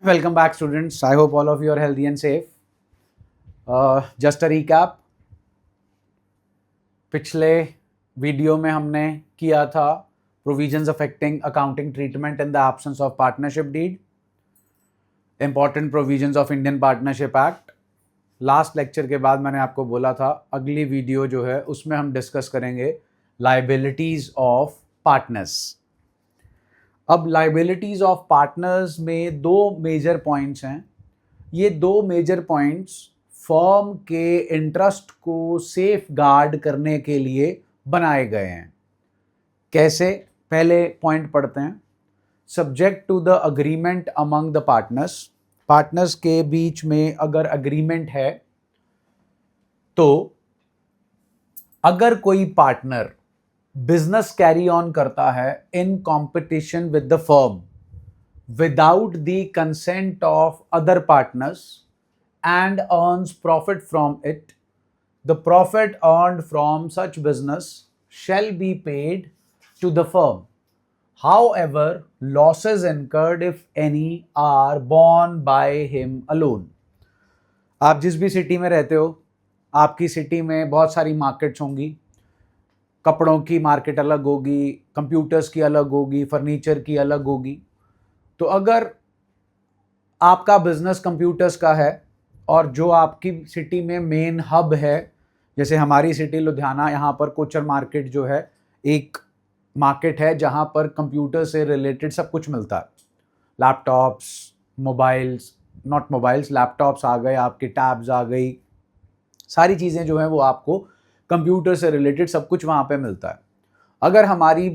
Welcome back, students. I hope all of you are healthy and safe. Just a recap. पिछले video में हमने किया था provisions affecting accounting treatment in the absence of partnership deed, important provisions of Indian partnership act. Last lecture के बाद मैंने आपको बोला था अगली वीडियो जो है उसमें हम डिस्कस करेंगे लाइबिलिटीज ऑफ पार्टनर्स. अब लाइबिलिटीज ऑफ पार्टनर्स में दो मेजर पॉइंट्स हैं. ये दो मेजर पॉइंट्स फर्म के इंटरेस्ट को सेफ गार्ड करने के लिए बनाए गए हैं. कैसे? पहले पॉइंट पढ़ते हैं. Subject to the agreement among the partners. Partners के बीच में अगर अग्रीमेंट है तो अगर कोई पार्टनर बिजनेस कैरी ऑन करता है इन competition with the firm without the consent of other partners and earns profit from it, the profit earned from such business shall be paid to the firm. However, losses incurred, if any, are borne by him alone. आप जिस भी city में रहते हो, आपकी city में बहुत सारी मार्केट्स होंगी. कपड़ों की मार्केट अलग होगी, कंप्यूटर्स की अलग होगी, फर्नीचर की अलग होगी. तो अगर आपका बिजनेस कंप्यूटर्स का है और जो आपकी सिटी में मेन हब है, जैसे हमारी सिटी लुधियाना, यहाँ पर कोचर मार्केट जो है एक मार्केट है जहाँ पर कंप्यूटर से रिलेटेड सब कुछ मिलता है. Laptops, mobiles, not mobiles, laptops आ गए, आपके टैब्स आ गई, सारी चीज़ें जो हैं वो आपको कंप्यूटर से रिलेटेड सब कुछ वहाँ पे मिलता है. अगर हमारी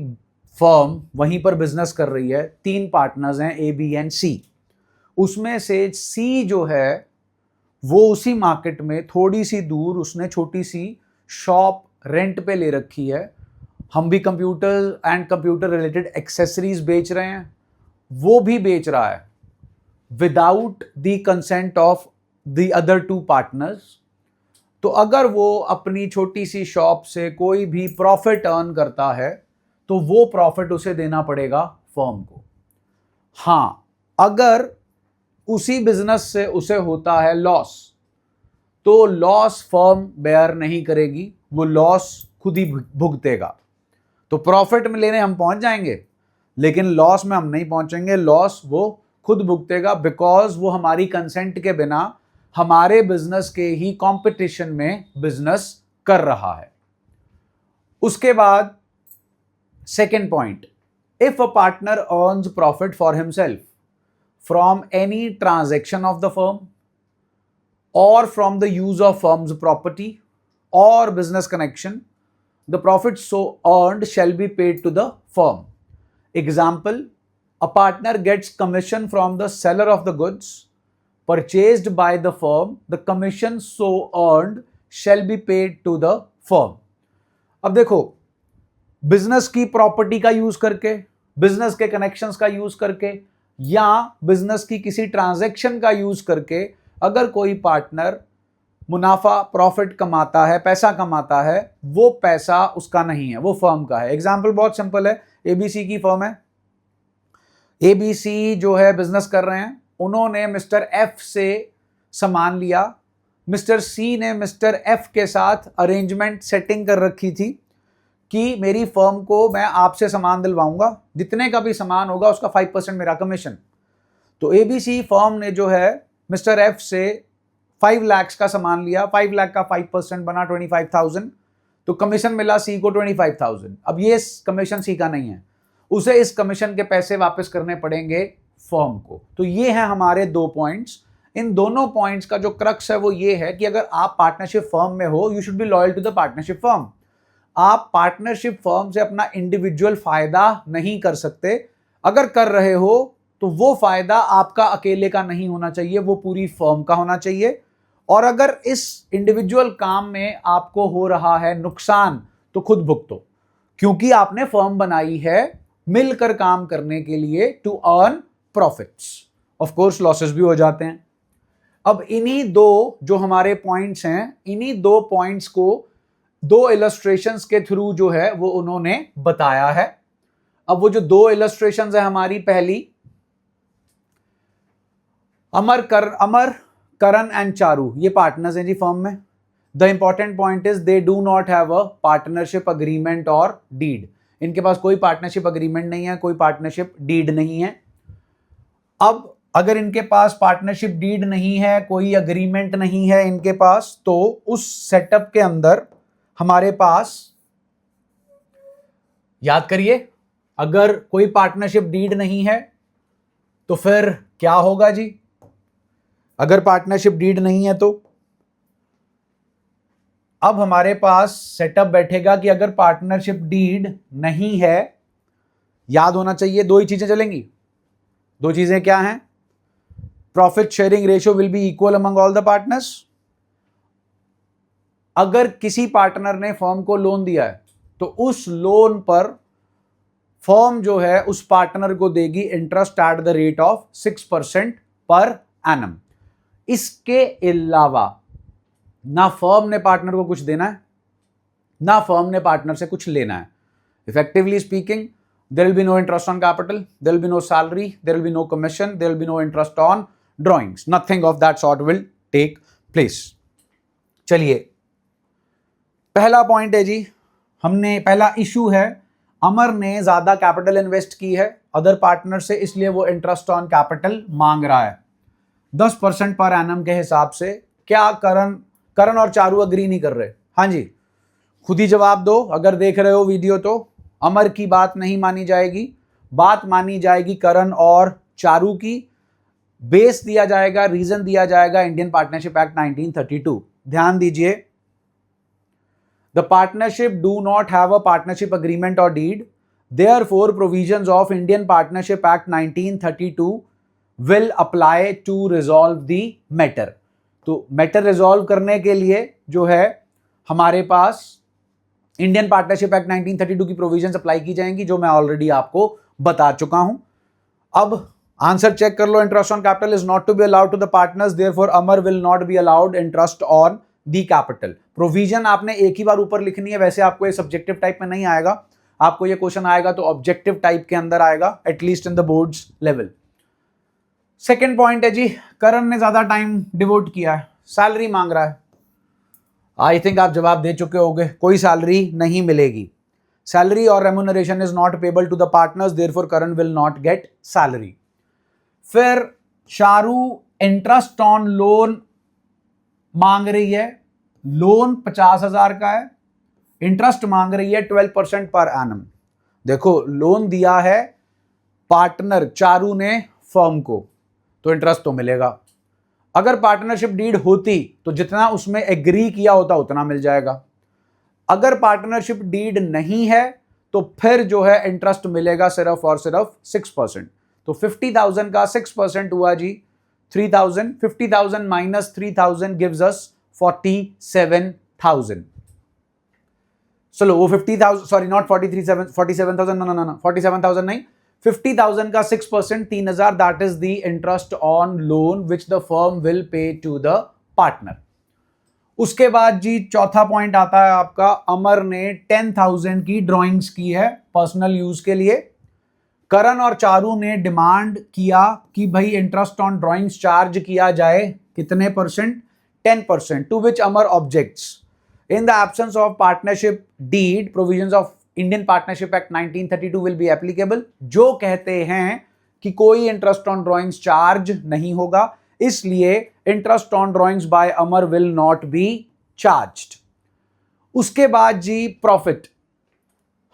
फर्म वहीं पर बिजनेस कर रही है, 3 पार्टनर्स हैं ए, बी एंड सी. उसमें से सी जो है वो उसी मार्केट में थोड़ी सी दूर उसने छोटी सी शॉप रेंट पे ले रखी है. हम भी computer and computer related accessories बेच रहे हैं, वो भी बेच रहा है without the consent of the other 2 partners. तो अगर वो अपनी छोटी सी शॉप से कोई भी प्रॉफिट अर्न करता है तो वो प्रॉफिट उसे देना पड़ेगा फर्म को. हाँ, अगर उसी बिजनेस से उसे होता है लॉस तो लॉस फर्म बेयर नहीं करेगी, वो लॉस खुद ही भुगतेगा. तो प्रॉफिट में लेने हम पहुंच जाएंगे लेकिन लॉस में हम नहीं पहुंचेंगे. लॉस वो खुद भुगतेगा बिकॉज वो हमारी कंसेंट के बिना हमारे बिजनेस के ही कंपटीशन में बिजनेस कर रहा है. उसके बाद second point, if a partner earns profit for himself from any transaction of the firm और from the use of firm's property और business connection, the profit so earned shall be paid to the firm. Example, a partner gets commission from the seller of the goods purchased by the firm. The commission so earned shall be paid to the firm. अब देखो, business की property का use करके, business के connections का use करके या business की किसी ट्रांजैक्शन का यूज करके अगर कोई पार्टनर मुनाफा प्रॉफिट कमाता है, पैसा कमाता है, वो पैसा उसका नहीं है, वो फर्म का है. एग्जाम्पल बहुत सिंपल है. एबीसी की फर्म है, एबीसी जो है बिजनेस कर रहे हैं, उन्होंने मिस्टर एफ से सामान लिया. मिस्टर सी ने मिस्टर एफ के साथ अरेंजमेंट सेटिंग कर रखी थी कि मेरी फर्म को मैं आपसे सामान दिलवाऊंगा, जितने का भी सामान होगा उसका 5% मेरा कमीशन. तो एबीसी फर्म ने जो है मिस्टर एफ से 5 लाख का सामान लिया, 5 लाख का 5% बना 25,000, तो कमीशन मिला सी को 25,000. अब ये कमीशन सी का नहीं है, उसे इस कमीशन के पैसे वापस करने पड़ेंगे फर्म को. तो ये हैं हमारे 2 पॉइंट्स. इन दोनों पॉइंट्स का जो क्रक्स है वो ये है कि अगर आप पार्टनरशिप फर्म में हो, you should be loyal to the partnership firm. आप पार्टनरशिप फर्म से अपना इंडिविजुअल फायदा नहीं कर सकते. अगर कर रहे हो तो वो फायदा आपका अकेले का नहीं होना चाहिए, वो पूरी फर्म का होना चाहिए. और अगर इस इंडिविजुअल काम में आपको हो रहा है नुकसान तो खुद भुगतो, क्योंकि आपने फर्म बनाई है मिलकर काम करने के लिए, to earn profits. Of course losses भी हो जाते हैं. अब इन्हीं 2 जो हमारे पॉइंट्स हैं, इन्हीं 2 पॉइंट्स को 2 इलस्ट्रेशंस के थ्रू जो है वो उन्होंने बताया है. अब वो जो 2 इलस्ट्रेशंस है हमारी, पहली अमर करण एंड चारू ये पार्टनर्स हैं जी फर्म में. The important point is they do not have a partnership agreement और डीड. इनके पास कोई पार्टनरशिप अग्रीमेंट नहीं है, कोई पार्टनरशिप डीड नहीं है. अब अगर इनके पास पार्टनरशिप डीड नहीं है, कोई अग्रीमेंट नहीं है इनके पास, तो उस सेटअप के अंदर हमारे पास, याद करिए, अगर कोई पार्टनरशिप डीड नहीं है तो फिर क्या होगा जी? अगर पार्टनरशिप डीड नहीं है तो अब हमारे पास सेटअप बैठेगा कि अगर पार्टनरशिप डीड नहीं है, याद होना चाहिए दो ही चीजें चलेंगी. दो चीजें क्या हैं? Profit sharing ratio will be equal among all the partners. अगर किसी पार्टनर ने फर्म को लोन दिया है तो उस लोन पर फर्म जो है उस पार्टनर को देगी interest at the rate of 6% per annum. इसके अलावा ना फर्म ने पार्टनर को कुछ देना है, ना फर्म ने पार्टनर से कुछ लेना है. Effectively speaking, there will be no interest on capital, there will be no salary, there will be no commission, there will be no interest on drawings. Nothing of that sort will take place. चलिए, पहला point है जी, हमने पहला issue है, अमर ने ज्यादा capital invest की है अदर पार्टनर से, इसलिए वो इंटरेस्ट ऑन कैपिटल मांग रहा है 10% पर एनम के हिसाब से. क्या करण और चारू अग्री नहीं कर रहे? हाँ जी, खुद ही जवाब दो. अगर देख रहे हो वीडियो तो अमर की बात नहीं मानी जाएगी, बात मानी जाएगी करण और चारू की. बेस दिया जाएगा, रीजन दिया जाएगा इंडियन पार्टनरशिप एक्ट 1932. ध्यान दीजिए, the partnership do not have a partnership agreement और deed, therefore provisions of Indian partnership act 1932 will apply to resolve the matter. तो मैटर रिजॉल्व करने के लिए जो है हमारे पास इंडियन पार्टनरशिप एक्ट 1932 की प्रोविजंस अप्लाई की जाएंगी, जो मैं ऑलरेडी आपको बता चुका हूं. अब आंसर चेक कर लो. Interest on capital is not to be allowed to the partners, therefore Amar will not be allowed interest on the capital. Provision आपने एक ही बार ऊपर लिखनी है, वैसे आपको ये सब्जेक्टिव टाइप में नहीं आएगा, आपको ये क्वेश्चन आएगा तो ऑब्जेक्टिव टाइप के अंदर आएगा, at least in the boards level. Second point है जी, करण ने ज्यादा टाइम डिवोट किया है, सैलरी मांग रहा है. आई थिंक आप जवाब दे चुके होंगे, कोई सैलरी नहीं मिलेगी. सैलरी और remuneration is not payable to the partners, therefore Karan will not get salary. फिर चारू इंटरेस्ट ऑन लोन मांग रही है, लोन 50,000 का है, इंटरेस्ट मांग रही है 12% पर एनम. देखो, लोन दिया है पार्टनर चारू ने फर्म को, तो इंटरेस्ट तो मिलेगा. अगर पार्टनरशिप डीड होती तो जितना उसमें एग्री किया होता उतना मिल जाएगा. अगर पार्टनरशिप डीड नहीं है तो फिर जो है इंटरेस्ट मिलेगा सिर्फ और सिर्फ 6%. तो 50,000 का 6% हुआ जी 3,000. 50,000 माइनस 3,000 गिव्स अस 47,000. चलो वो 50,000, सॉरी नॉट 47,000, नो 47,000 नहीं, 50,000 का 6%, 3,000, that is the interest on loan which the firm will pay to the partner. उसके बाद जी चौथा पॉइंट आता है आपका, अमर ने 10,000 की ड्राइंग्स की है पर्सनल यूज के लिए. करण और चारू ने डिमांड किया कि भाई इंटरेस्ट ऑन ड्राइंग्स चार्ज किया जाए कितने percent? 10%, to which Amar objects. In the absence of partnership deed, provisions of Indian partnership act 1932 will be applicable, जो कहते हैं कि कोई इंटरेस्ट ऑन ड्राइंग्स चार्ज नहीं होगा, इसलिए interest on drawings by Amar will not be charged. उसके बाद जी प्रॉफिट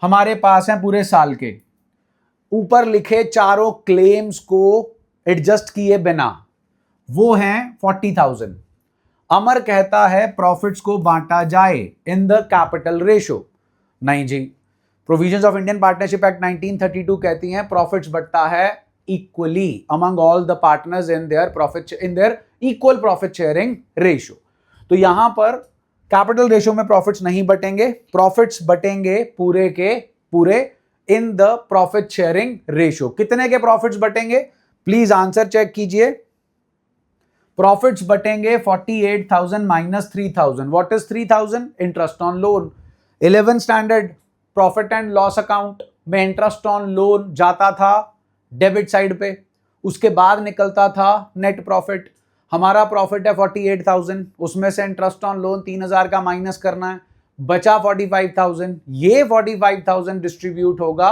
हमारे पास है पूरे साल के, ऊपर लिखे चारों क्लेम्स को एडजस्ट किए बिना, वो हैं 40,000. अमर कहता है प्रॉफिट्स को बांटा जाए इन द कैपिटल रेशो. नहीं जी, provisions of Indian partnership act 1932 कहती हैं प्रॉफिट्स बढ़ता है equally among all the partners in their equal profit sharing ratio. तो यहां पर कैपिटल रेशियो में प्रॉफिट्स नहीं बटेंगे, प्रॉफिट्स बटेंगे पूरे के पूरे in the profit sharing ratio. कितने के प्रॉफिट्स बटेंगे? प्लीज आंसर चेक कीजिए. प्रॉफिट्स बटेंगे 48,000 minus 3,000. What is 3,000? Interest on loan. 11 standard profit and loss account में इंटरेस्ट ऑन लोन जाता था डेबिट साइड पे, उसके बाद निकलता था नेट प्रॉफिट। हमारा प्रॉफिट है 48,000, उसमें से इंटरेस्ट ऑन लोन 3,000 का माइनस करना है, बचा 45,000। ये 45,000 डिस्ट्रीब्यूट होगा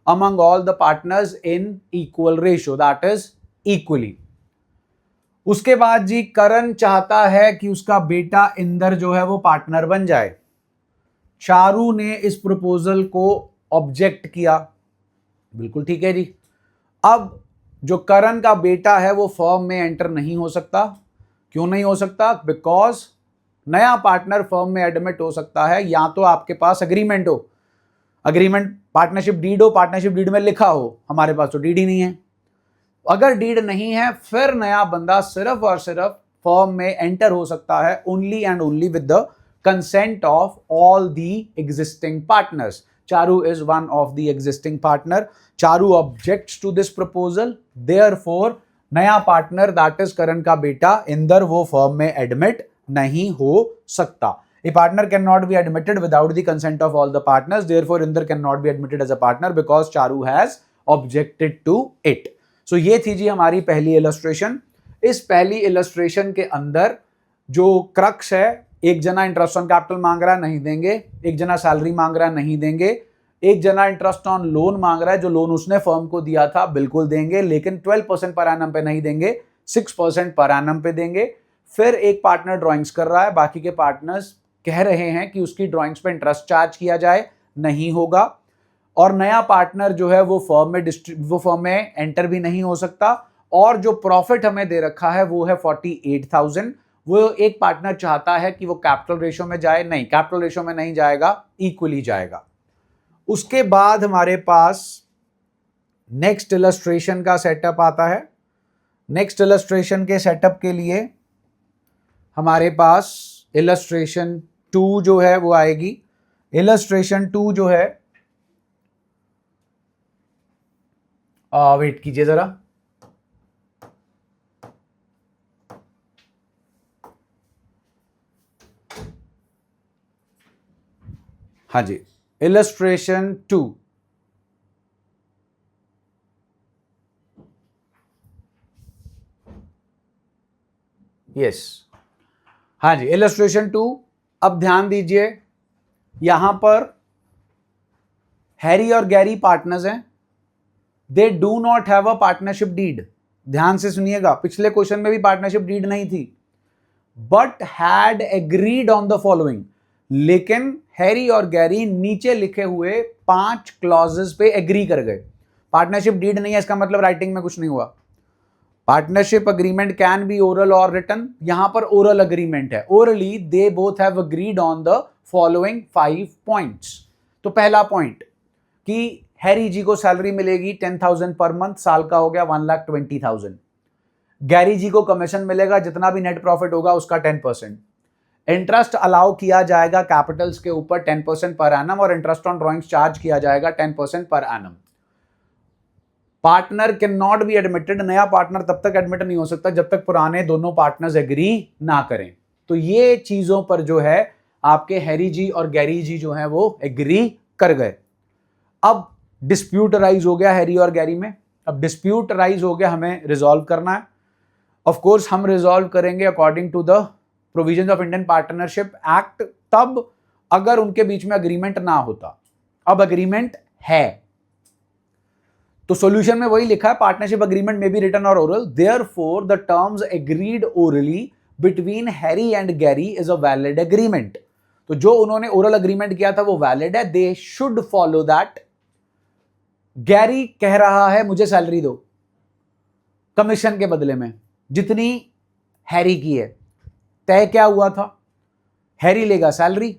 among all the partners in equal ratio, that is equally. उसके बाद जी करण चाहता है कि उसका बेटा इंदर जो है वो पार्टनर बन जाए। चारू ने इस प्रपोजल को ऑब्जेक्ट किया, बिल्कुल ठीक है जी। अब जो करण का बेटा है वो फर्म में एंटर नहीं हो सकता। क्यों नहीं हो सकता? बिकॉज नया पार्टनर फर्म में एडमिट हो सकता है या तो आपके पास अग्रीमेंट हो, अग्रीमेंट पार्टनरशिप डीड हो, पार्टनरशिप डीड में लिखा हो। हमारे पास तो डीड ही नहीं है। अगर डीड नहीं है फिर नया बंदा सिर्फ और सिर्फ फर्म में एंटर हो सकता है only and only with the consent of all the existing partners. Charu is one of the existing partner. Charu objects to this proposal, therefore नया पार्टनर दैट इज करण का बेटा इंदर वो फर्म में एडमिट नहीं हो सकता। A partner cannot be admitted without the consent of all the partners. Therefore, Inder cannot be admitted as a partner because Charu has objected to it. So ये थी जी हमारी पहली इलस्ट्रेशन। इस पहली इलस्ट्रेशन के अंदर जो क्रक्स है, एक जना इंटरेस्ट ऑन कैपिटल मांग रहा है, नहीं देंगे। एक जना सैलरी मांग रहा है, नहीं देंगे। एक जना इंटरेस्ट ऑन लोन मांग रहा है, जो लोन उसने फर्म को दिया था, बिल्कुल देंगे, लेकिन 12% पर एनम पे नहीं देंगे, 6% पर एनम पे देंगे। फिर एक पार्टनर ड्राइंग्स कर रहा है, बाकी के पार्टनर्स कह रहे हैं कि उसकी ड्राइंग्स पे इंटरेस्ट चार्ज किया जाए, नहीं होगा। और नया पार्टनर जो है वो फर्म में एंटर भी नहीं हो सकता। और जो प्रॉफिट हमें दे रखा है वो है 48,000। वो एक पार्टनर चाहता है कि वो कैपिटल रेशियो में जाए, नहीं, कैपिटल रेशियो में नहीं जाएगा, इक्वली जाएगा। उसके बाद हमारे पास नेक्स्ट इलस्ट्रेशन का सेटअप आता है। नेक्स्ट इलस्ट्रेशन के सेटअप के लिए हमारे पास इलस्ट्रेशन 2 जो है वो आएगी। इलस्ट्रेशन 2 जो है, वेट कीजिए जरा, हाँ जी, इलस्ट्रेशन 2 यस, हाँ जी, इलस्ट्रेशन 2। अब ध्यान दीजिए, यहां पर हैरी और गैरी पार्टनर्स हैं। They do not have a partnership deed. ध्यान से सुनिएगा, पिछले क्वेश्चन में भी पार्टनरशिप डीड नहीं थी, but had agreed on the following. लेकिन हैरी और गैरी नीचे लिखे हुए 5 क्लॉजेस पे एग्री कर गए। पार्टनरशिप डीड नहीं है, इसका मतलब राइटिंग में कुछ नहीं हुआ। Partnership agreement can be oral और रिटन, यहां पर ओरल अग्रीमेंट है। Orally they both have agreed on the following 5 points. तो पहला पॉइंट कि हैरी जी को सैलरी मिलेगी 10,000 पर मंथ, साल का हो गया 1,20,000। गैरी जी को कमीशन मिलेगा, जितना भी नेट प्रॉफिट होगा उसका 10%। इंटरेस्ट अलाउ किया जाएगा कैपिटल्स के ऊपर 10% पर एनम, और इंटरेस्ट ऑन ड्रॉइंग्स चार्ज किया जाएगा 10% per annum. Partner can not be admitted, नया पार्टनर तब तक एडमिट नहीं हो सकता जब तक पुराने दोनों पार्टनर्स एग्री ना करें। तो ये चीजों पर जो है आपके हैरी जी और गैरी जी जो है वो एग्री कर गए। अब डिस्प्यूट राइज हो गया हैरी और गैरी में। अब डिस्प्यूट राइज हो गया, हमें रिजॉल्व करना है। ऑफ कोर्स हम रिजॉल्व करेंगे according to the provisions of Indian partnership act, तब अगर उनके बीच में अग्रीमेंट ना होता। अब अग्रीमेंट है तो सॉल्यूशन में वही लिखा है, पार्टनरशिप अग्रीमेंट में बी रिटन और oral, therefore the terms agreed orally between Harry and Gary is a valid agreement. तो जो उन्होंने ओरल अग्रीमेंट किया था वो वैलिड है, they should follow that. Gary कह रहा है मुझे सैलरी दो कमीशन के बदले में जितनी हैरी की है। तय क्या हुआ था, हैरी लेगा सैलरी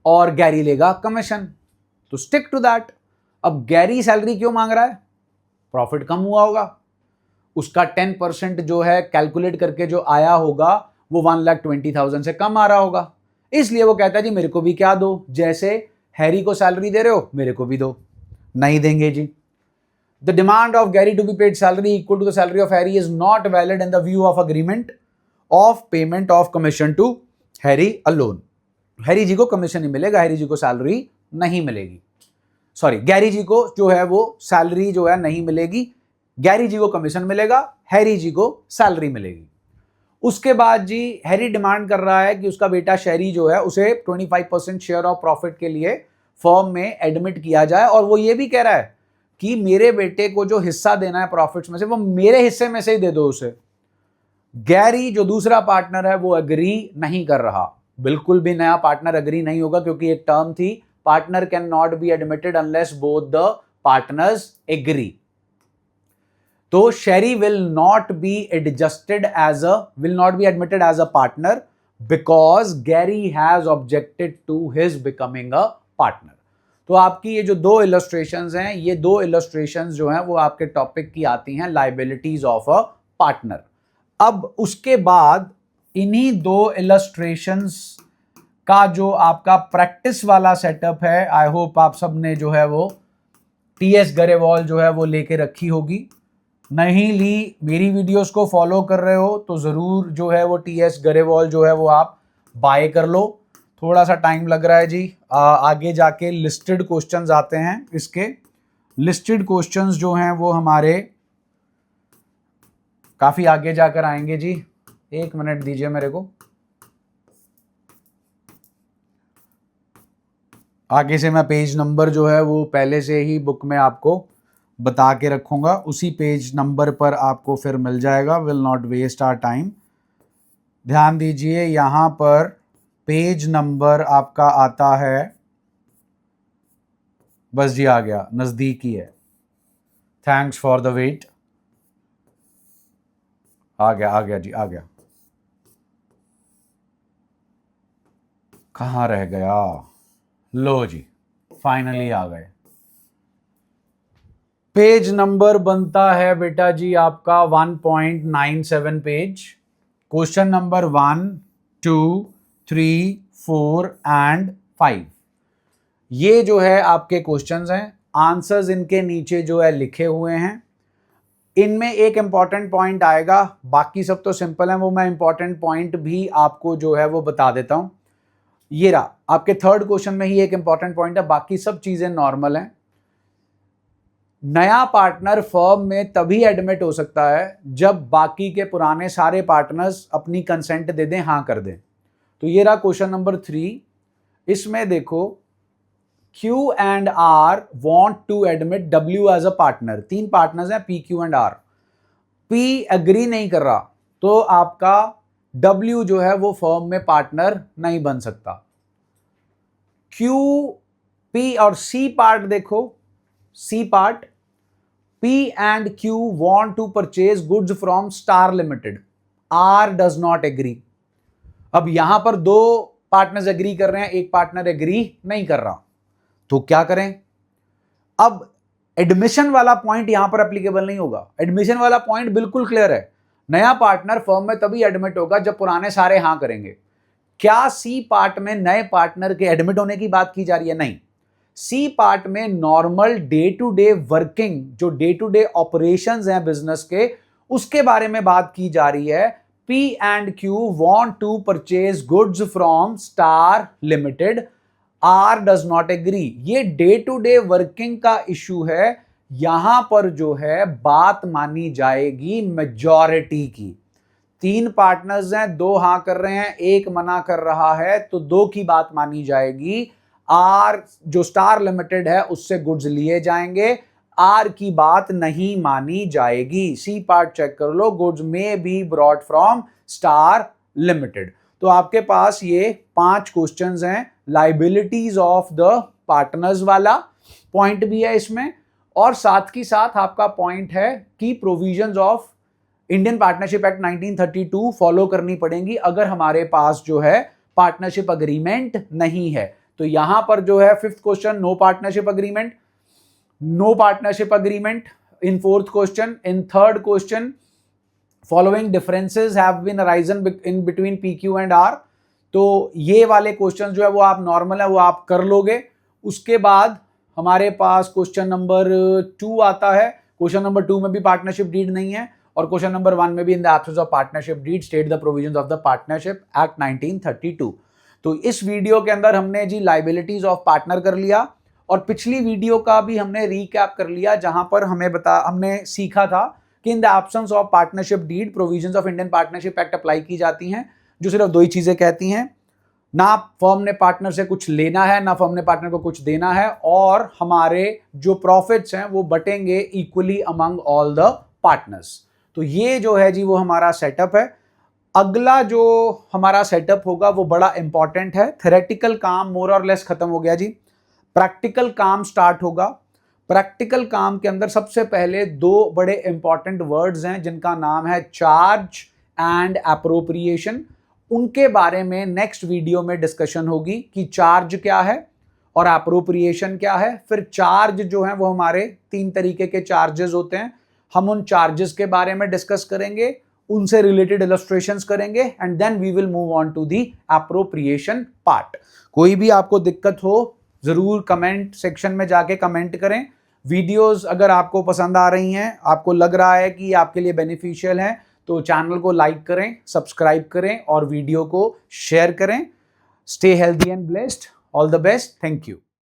और गैरी लेगा कमीशन, तो स्टिक टू दैट। अब गैरी सैलरी क्यों मांग रहा है? प्रॉफिट कम हुआ होगा, उसका 10% जो है कैलकुलेट करके जो आया होगा वो 1,20,000 से कम आ रहा होगा, इसलिए वो कहता है जी मेरे को भी क्या दो, जैसे हैरी को सैलरी दे रहे हो मेरे को भी दो। नहीं देंगे जी। The demand of Garry to be paid salary equal to the salary of Harry is not valid in the view of agreement of payment of commission to Harry alone. Harry ji को कमीशन नहीं मिलेगा, Harry ji को salary नहीं मिलेगी, sorry Gary जी को जो है वो सैलरी जो है नहीं मिलेगी। गैरी जी को कमीशन मिलेगा, हैरी जी को सैलरी मिलेगी। उसके बाद जी हैरी डिमांड कर रहा है कि उसका बेटा शेरी जो है उसे 25% शेयर ऑफ प्रॉफिट के लिए फर्म में एडमिट किया जाए, और वो ये भी कह रहा है कि मेरे बेटे को जो हिस्सा देना है प्रॉफिट्स में से वो मेरे हिस्से में से ही दे दो उसे। गैरी जो दूसरा पार्टनर है वो एग्री नहीं कर रहा, बिल्कुल भी नया पार्टनर एग्री नहीं होगा, क्योंकि एक टर्म थी partner can not be admitted unless both the partners agree. तो Sherry will not be adjusted as will not be admitted as a partner because Gary has objected to his becoming a partner. तो आपकी ये जो दो illustrations हैं, ये दो illustrations जो हैं वो आपके टॉपिक की आती हैं लायबिलिटीज ऑफ अ पार्टनर। अब उसके बाद इन्हीं दो इलस्ट्रेशंस का जो आपका प्रैक्टिस वाला सेटअप है, आई होप आप सब ने जो है वो टीएस गरेवाल जो है वो लेके रखी होगी। नहीं ली, मेरी वीडियोस को फॉलो कर रहे हो तो ज़रूर जो है वो टीएस गरेवाल जो है वो आप बाय कर लो। थोड़ा सा टाइम लग रहा है जी, आगे जाके लिस्टेड क्वेश्चंस आते हैं। इसके लिस्टेड क्वेश्चंस जो हैं वो हमारे काफ़ी आगे जाकर आएंगे जी। एक मिनट दीजिए मेरे को, आगे से मैं पेज नंबर जो है वो पहले से ही बुक में आपको बता के रखूँगा, उसी पेज नंबर पर आपको फिर मिल जाएगा। Will not waste our time. ध्यान दीजिए, यहाँ पर पेज नंबर आपका आता है, बस जी आ गया, नज़दीक ही है, थैंक्स फॉर द वेट। आ गया जी, आ गया। कहाँ रह गया? लो जी, फाइनली आ गए। पेज नंबर बनता है बेटा जी आपका 1.97 पेज। क्वेश्चन नंबर 1, 2, 3, 4 एंड 5 ये जो है आपके क्वेश्चंस हैं। आंसर्स इनके नीचे जो है लिखे हुए हैं। इनमें एक इंपॉर्टेंट पॉइंट आएगा, बाकी सब तो सिंपल है, वो मैं इंपॉर्टेंट पॉइंट भी आपको जो है वो बता देता हूं। ये रहा आपके थर्ड क्वेश्चन में ही एक इंपॉर्टेंट पॉइंट है, बाकी सब चीजें नॉर्मल हैं। नया पार्टनर फर्म में तभी एडमिट हो सकता है जब बाकी के पुराने सारे पार्टनर्स अपनी कंसेंट दे दें, हाँ कर दें। तो ये रहा क्वेश्चन नंबर 3। इसमें देखो, Q and R want to admit W as a partner। 3 partners हैं P, Q and R। P agree नहीं कर रहा तो आपका W जो है वो फर्म में पार्टनर नहीं बन सकता। Q, P और C पार्ट देखो, C part, P and Q want to purchase goods from Star Limited। R does not agree। अब यहां पर दो पार्टनर्स एग्री कर रहे हैं, एक पार्टनर एग्री नहीं कर रहा, तो क्या करें? अब एडमिशन वाला पॉइंट यहां पर एप्लीकेबल नहीं होगा। एडमिशन वाला पॉइंट बिल्कुल क्लियर है, नया पार्टनर फर्म में तभी एडमिट होगा जब पुराने सारे हां करेंगे। क्या सी पार्ट में नए पार्टनर के एडमिट होने की बात की जा रही है? नहीं। सी पार्ट में normal day to day working, जो डे टू डे ऑपरेशंस हैं बिजनेस के, उसके बारे में बात की जा रही है। P and Q want to purchase goods from Star Limited। R does not agree। ये डे टू डे वर्किंग का इशू है, यहां पर जो है बात मानी जाएगी मेजॉरिटी की। 3 पार्टनर्स हैं, 2 हां कर रहे हैं, 1 मना कर रहा है, तो 2 की बात मानी जाएगी। आर जो स्टार लिमिटेड है उससे गुड्स लिए जाएंगे, आर की बात नहीं मानी जाएगी। सी पार्ट चेक कर लो, गुड्स में be brought from star limited. तो आपके पास ये 5 क्वेश्चंस हैं। लाइबिलिटीज ऑफ द पार्टनर्स वाला पॉइंट भी है इसमें, और साथ ही साथ आपका पॉइंट है कि provisions of Indian partnership act 1932 follow करनी पड़ेंगी अगर हमारे पास जो है पार्टनरशिप अग्रीमेंट नहीं है। तो यहां पर जो है 5th question, no partnership agreement, no partnership agreement in 4th question. In 3rd question, following differences have been arisen in between PQ and R। तो ये वाले क्वेश्चन जो है वो आप नॉर्मल है, वो आप कर लोगे। उसके बाद हमारे पास क्वेश्चन नंबर 2 आता है। क्वेश्चन नंबर 2 में भी पार्टनरशिप डीड नहीं है, और क्वेश्चन नंबर 1 में भी in the absence of partnership deed state the provisions of the partnership act 1932। तो इस वीडियो के अंदर हमने जी लाइबिलिटीज ऑफ पार्टनर कर लिया, और पिछली वीडियो का भी हमने रीकैप कर लिया जहां पर हमने सीखा था कि in the absence of partnership deed provisions of Indian partnership act apply की जाती हैं, जो सिर्फ दो ही चीजें कहती हैं, ना फर्म ने पार्टनर से कुछ लेना है ना फर्म ने पार्टनर को कुछ देना है, और हमारे जो प्रॉफिट्स हैं वो बटेंगे equally among all the partners. तो ये जो है जी वो हमारा सेटअप है। अगला जो हमारा सेटअप होगा वो बड़ा इंपॉर्टेंट है। थ्योरेटिकल काम मोर और लेस खत्म हो गया जी, प्रैक्टिकल काम स्टार्ट होगा। प्रैक्टिकल काम के अंदर सबसे पहले दो बड़े इंपॉर्टेंट वर्ड्स हैं जिनका नाम है चार्ज एंड एप्रोप्रिएशन। उनके बारे में नेक्स्ट वीडियो में डिस्कशन होगी कि चार्ज क्या है और एप्रोप्रिएशन क्या है। फिर चार्ज जो है वो हमारे 3 तरीके के चार्जेस होते हैं, हम उन चार्जेस के बारे में डिस्कस करेंगे, उनसे रिलेटेड इलस्ट्रेशंस करेंगे, and then we will move on to the appropriation part. कोई भी आपको दिक्कत हो जरूर कमेंट सेक्शन में जाके कमेंट करें। वीडियोस अगर आपको पसंद आ रही हैं, आपको लग रहा है कि आपके लिए बेनिफिशियल है, तो चैनल को लाइक करें, सब्सक्राइब करें और वीडियो को शेयर करें। Stay healthy and blessed. All the best. Thank you.